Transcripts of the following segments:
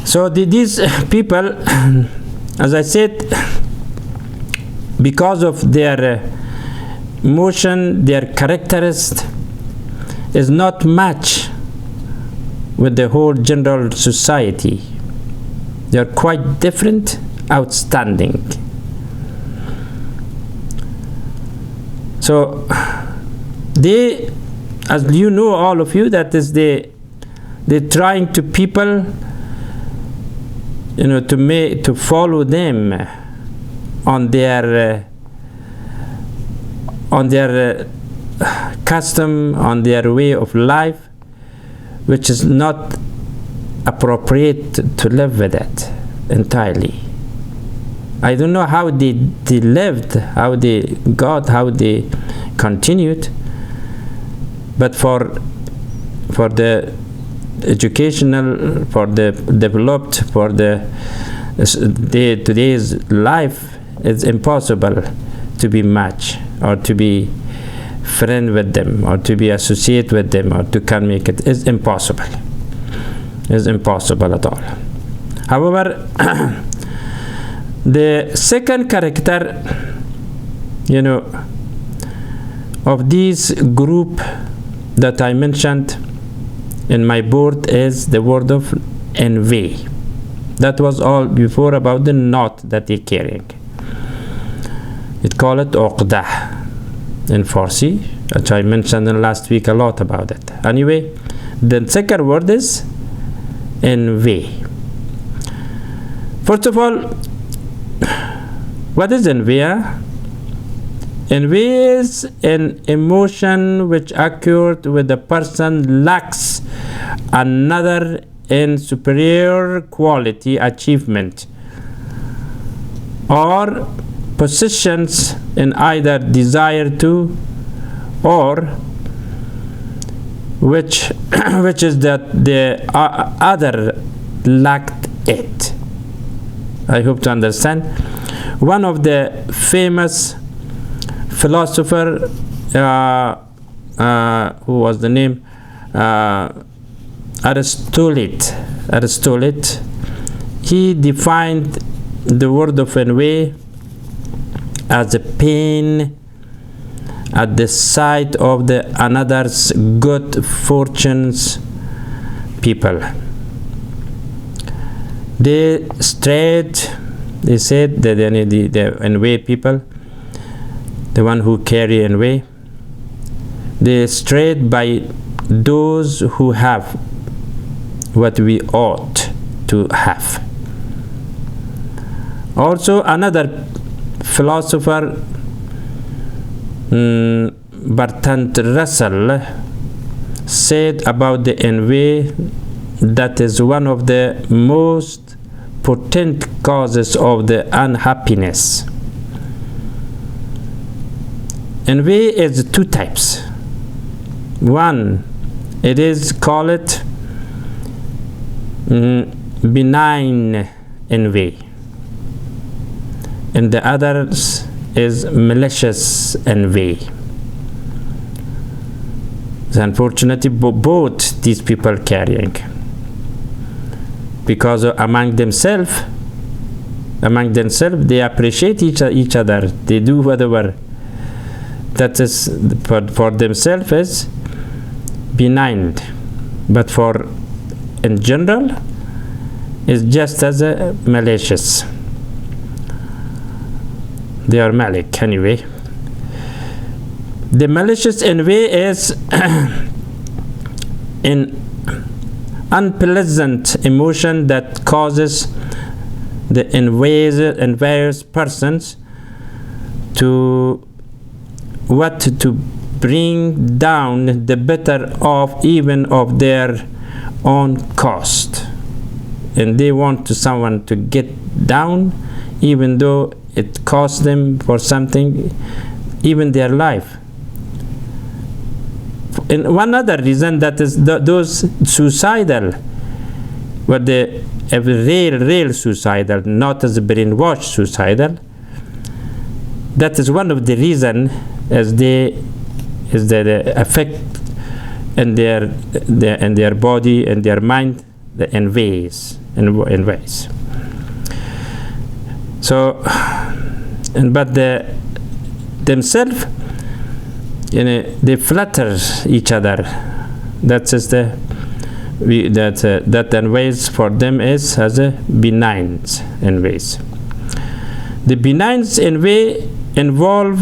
So these people, as I said, because of their emotion, their characteristics is not match with the whole general society. They are quite different, outstanding. So they, as you know, all of you, that is they're trying to people, to follow them on their custom, on their way of life, which is not appropriate to live with it entirely. I don't know how they lived, how they got, how they continued, but for the educational, for the developed, for the today's life, it's impossible to be matched or to be friend with them or to be associate with them or to can make it. It's impossible. It's impossible at all. However, the second character, of this group that I mentioned in my board is the word of envy. That was all before about the knot that they're carrying. It called it uqdah in Farsi, which I mentioned in last week a lot about it. Anyway, the second word is envy. First of all, what is envy? Envy is an emotion which occurred when the person lacks another in superior quality, achievement, or positions in either desire to, or which is that the other lacked it. I hope to understand. One of the famous philosopher, who was the name, Aristotle, he defined the word of envy as a pain at the sight of the another's good fortunes. People, they said that the envy people, the one who carry envy, they strayed by those who have what we ought to have. Also, another philosopher, Bertrand Russell, said about the envy that is one of the most potent causes of the unhappiness. Envy is two types. One, it is called benign envy, and the others is malicious envy. So unfortunately, both these people carrying, because among themselves they appreciate each other. They do whatever that is for themselves is benign, but for in general is just as a malicious. They are malik anyway. The malicious envy is an unpleasant emotion that causes the envious persons to bring down the better off even of their own cost, and they want someone to get down even though it costs them for something, even their life. And one other reason, that is those suicidal, but the real suicidal, not as a brainwashed suicidal. That is one of the reason as the effect in their body and their mind the envies. So, but themselves, they flatter each other. That is that envies for them is as a benign envies. The benign envy involve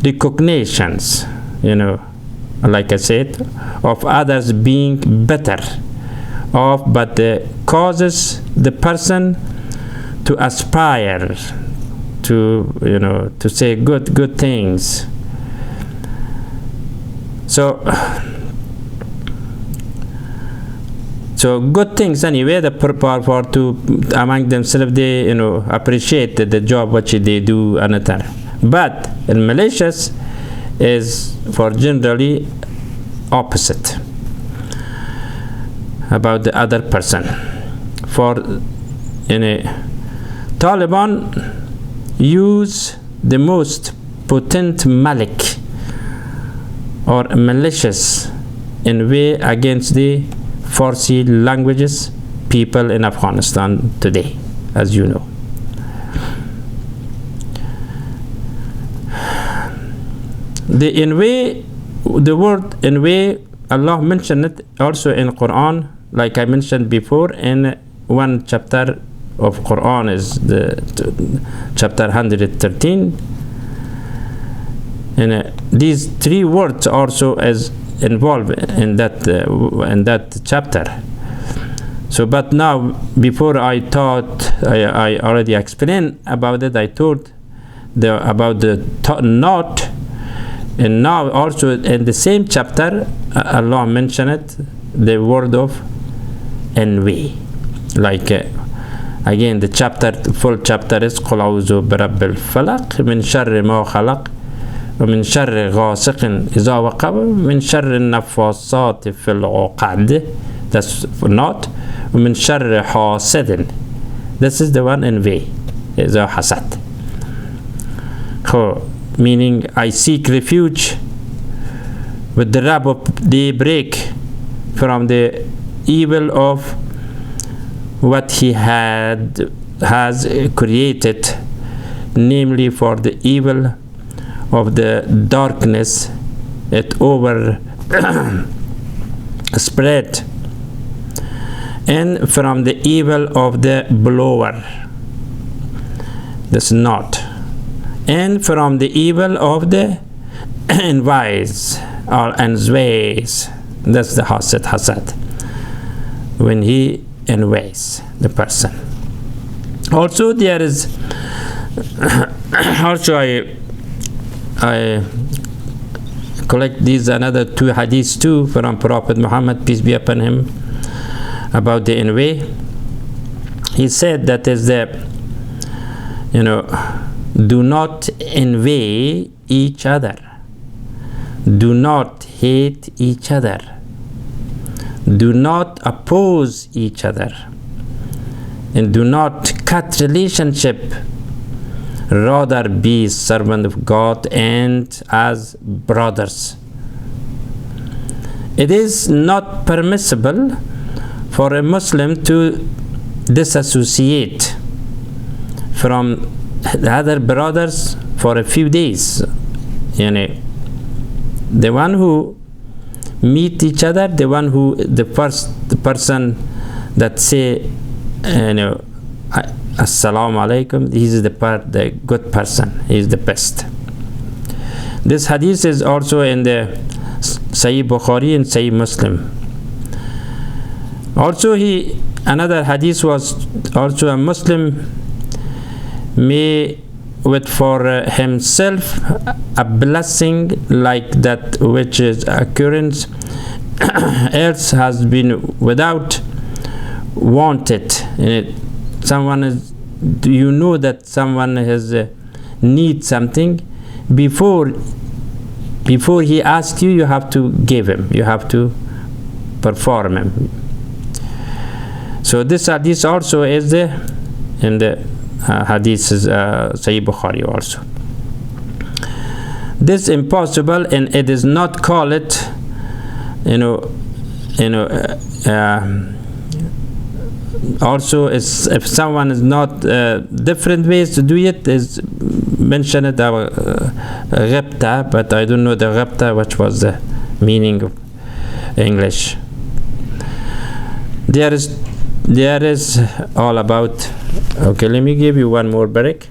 recognitions, like I said, of others being better off, but causes the person to aspire to say good things. So good things anyway. For among themselves, they appreciate the job which they do another. But in malicious is for generally opposite about the other person. For Taliban use the most potent malik or malicious envy against the Farsi languages people in Afghanistan today, as you know. The word envy, Allah mentioned it also in Quran, like I mentioned before, in one chapter of Quran is the chapter 113, and these three words also is involved in that chapter. So, but now, before I already explained about it. I told about the not, and now also in the same chapter, Allah mentioned it, the word of envy. Like again, the full chapter is قل أعوذ برب الفلق من شر ما خلق ومن شر غاسق إذا وقب من شر النفاثات في العقد. That's not. ومن شر حاسد. This is the one envy. إذا حسد. Meaning I seek refuge with the rab of daybreak from the evil of what he has created, namely for the evil of the darkness it over spread, and from the evil of the blower, that's not, and from the evil of the envies or envies, that's the hasad, when he envies the person. Also there is also I collect these another two hadiths too from Prophet Muhammad, peace be upon him, about the envy. He said that is do not envy each other, do not hate each other, do not oppose each other, and do not cut relationship. Rather be servant of God and as brothers. It is not permissible for a Muslim to disassociate from the other brothers for a few days. The one who meet each other, the person that say, Assalamu alaikum, he is the good person, he is the best. This hadith is also in the Sahih Bukhari and Sahih Muslim. Also another hadith was also a Muslim may with for himself a blessing like that which is occurrence else has been without wanted. Someone is, that someone has need something, before he asks you, you have to give him, you have to perform him. So this hadith also is in the hadith is Sahih Bukhari also. This impossible, and it is not called it also is, if someone is not different ways to do it, is mention it our غبتة, but I don't know the غبتة which was the meaning of English. There is all about. Okay, let me give you one more break.